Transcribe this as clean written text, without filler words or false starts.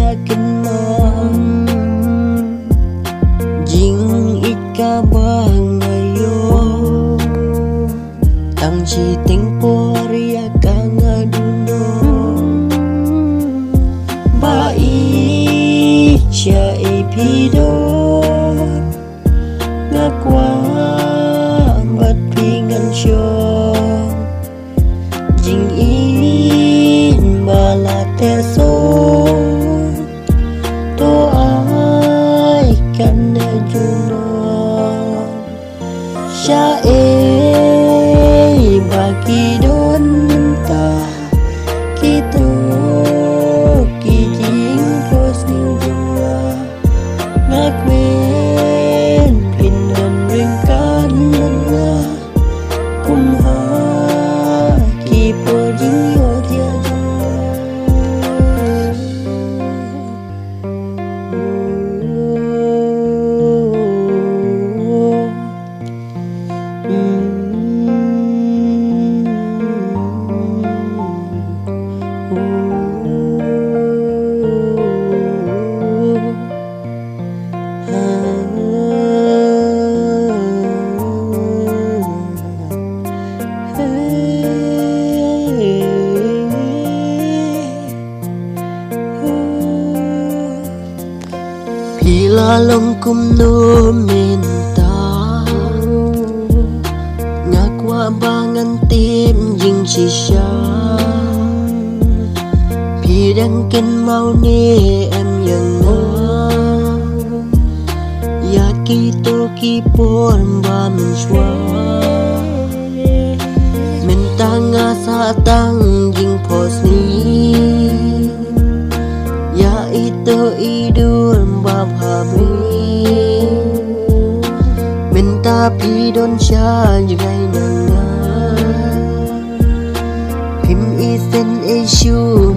yakin jing ika bang ayo tang chi tempo ria kang aduno bai cha epido ngakwa bat pingan show jing in bala teso to ai kan juno sha bagi don minta kita kijing pos ninjua ngakwen pinan ringkan na kumha ki pojing yo dia Bila longkum no minta ngakwa bangan tim jing shisha bidang ken mau ni em yang na ya kita kipon ba min shwa minta ngasa tang jing pos ni ya itu idur bab habri minta pidon sya jgai nanga pim isen isu